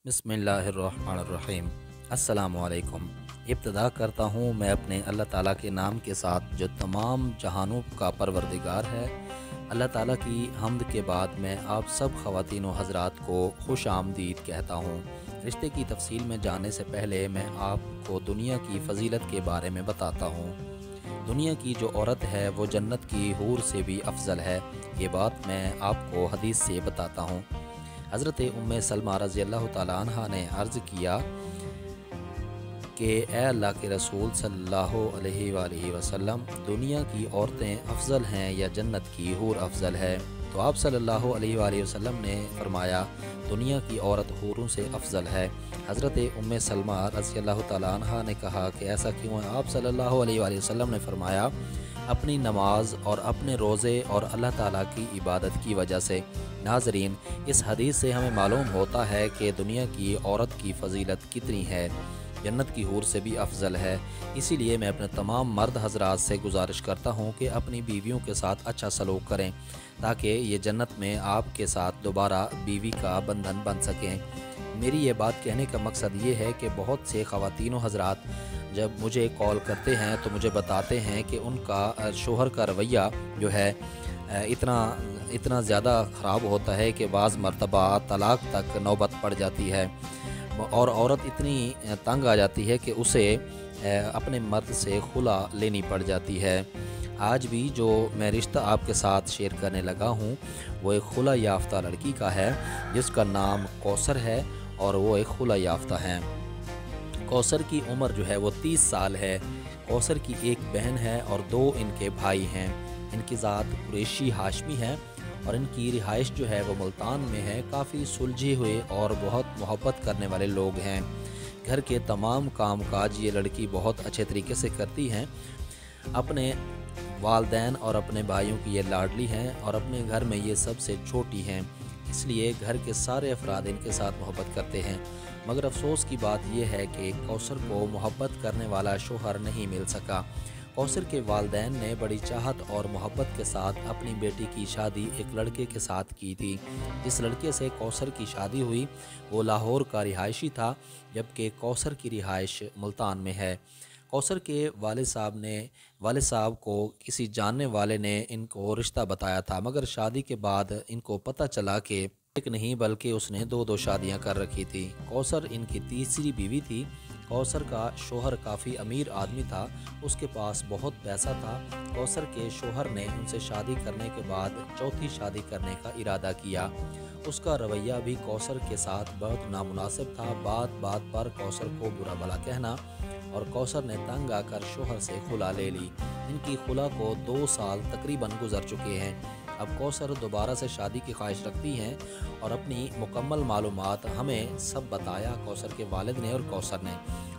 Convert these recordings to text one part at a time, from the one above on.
बिस्मिल्लाहिर्रहमानिर्रहीम। अस्सलामुअलैकुम। इब्तिदा करता हूँ मैं अपने अल्लाह ताला के नाम के साथ जो तमाम जहानों का परवरदिगार है। अल्लाह ताला की हम्द के बाद मैं आप सब ख़वातीन व हज़रात को खुश आमदीद कहता हूँ। रिश्ते की तफसील में जाने से पहले मैं आपको दुनिया की फ़जीलत के बारे में बताता हूँ। दुनिया की जो औरत है वो जन्नत की हूर से भी अफजल है। ये बात मैं आपको हदीस से बताता हूँ। हज़रत उम्मे सलमा रज़ी अल्लाह तआला अन्हा ने अर्ज़ किया कि ए अल्लाह के रसूल सल्लल्लाहु अलैहि वसल्लम, दुनिया की औरतें अफजल हैं या जन्नत की हूर अफजल है? तो आप सल्लल्लाहु अलैहि वसल्लम ने फरमाया, दुनिया की औरत हूरों से अफजल है। हज़रत उम्मे सलमा रज़ी अल्लाह तआला अन्हा ने कहा कि ऐसा क्यों है? आप सल्लल्लाहु अलैहि वसल्लम ने फरमाया, अपनी नमाज और अपने रोज़े और अल्लाह ताला की इबादत की वजह से। नाज़रीन, इस हदीस से हमें मालूम होता है कि दुनिया की औरत की फ़जीलत कितनी है, जन्नत की हूर से भी अफजल है। इसीलिए मैं अपने तमाम मर्द हज़रात से गुजारिश करता हूँ कि अपनी बीवियों के साथ अच्छा सलूक करें, ताकि ये जन्नत में आपके साथ दोबारा बीवी का बंधन बन सकें। मेरी ये बात कहने का मकसद ये है कि बहुत से ख़वातीन व हज़रात जब मुझे कॉल करते हैं तो मुझे बताते हैं कि उनका शोहर का रवैया जो है इतना ज़्यादा ख़राब होता है कि बाज़ मरतबा तलाक़ तक नौबत पड़ जाती है और औरत इतनी तंग आ जाती है कि उसे अपने मर्द से खुला लेनी पड़ जाती है। आज भी जो मैं रिश्ता आपके साथ शेयर करने लगा हूँ वो एक खुला याफ्ता लड़की का है जिसका नाम कौसर है और वो एक खुला याफ्ता है। कौसर की उम्र जो है वो 30 साल है। कौसर की एक बहन है और 2 इनके भाई हैं। इनकी ज़ात कुरैशी हाशमी है और इनकी रिहाइश जो है वो मुल्तान में है। काफ़ी सुलझे हुए और बहुत मोहब्बत करने वाले लोग हैं। घर के तमाम कामकाज ये लड़की बहुत अच्छे तरीके से करती हैं। अपने वालदैन और अपने भाइयों की ये लाडली हैं और अपने घर में ये सबसे छोटी हैं, इसलिए घर के सारे अफराद इनके साथ मोहब्बत करते हैं। मगर अफसोस की बात यह है कि कौसर को मोहब्बत करने वाला शोहर नहीं मिल सका। कौसर के वालदैन ने बड़ी चाहत और मोहब्बत के साथ अपनी बेटी की शादी एक लड़के के साथ की थी। जिस लड़के से कौसर की शादी हुई वो लाहौर का रिहायशी था, जबकि कौसर की रिहाइश मुल्तान में है। कौसर के वाले साहब को किसी जानने वाले ने इनको रिश्ता बताया था, मगर शादी के बाद इनको पता चला कि एक नहीं बल्कि उसने 2 शादियां कर रखी थी। कौसर इनकी तीसरी बीवी थी। कौसर का शोहर काफ़ी अमीर आदमी था, उसके पास बहुत पैसा था। कौसर के शोहर ने उनसे शादी करने के बाद चौथी शादी करने का इरादा किया। उसका रवैया भी कौसर के साथ बहुत नामुनासिब था। बात बात पर कौसर को बुरा भला कहना और कौसर ने तंग आकर शोहर से खुला ले ली। इनकी खुला को 2 साल तकरीबन गुजर चुके हैं। अब कौसर दोबारा से शादी की ख्वाहिश रखती हैं और अपनी मुकम्मल मालूमात हमें सब बताया कौसर के वालिद ने और कौसर ने,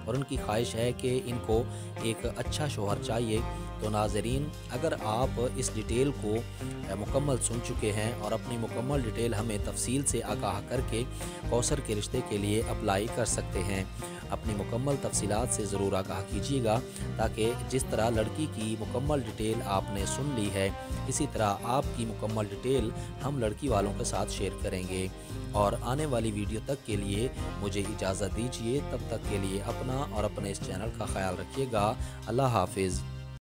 और उनकी ख्वाहिश है कि इनको एक अच्छा शोहर चाहिए। तो नाज़रीन, अगर आप इस डिटेल को मुकम्मल सुन चुके हैं और अपनी मुकम्मल डिटेल हमें तफसील से आगाह करके कौसर के रिश्ते के लिए अप्लाई कर सकते हैं। अपनी मुकम्मल तफसीलात से ज़रूर आगाह कीजिएगा, ताकि जिस तरह लड़की की मुकम्मल डिटेल आपने सुन ली है, इसी तरह आपकी मुकम्मल डिटेल हम लड़की वालों के साथ शेयर करेंगे। और आने वाली वीडियो तक के लिए मुझे इजाज़त दीजिए। तब तक के लिए अपना और अपने इस चैनल का ख्याल रखिएगा। अल्लाह हाफिज़।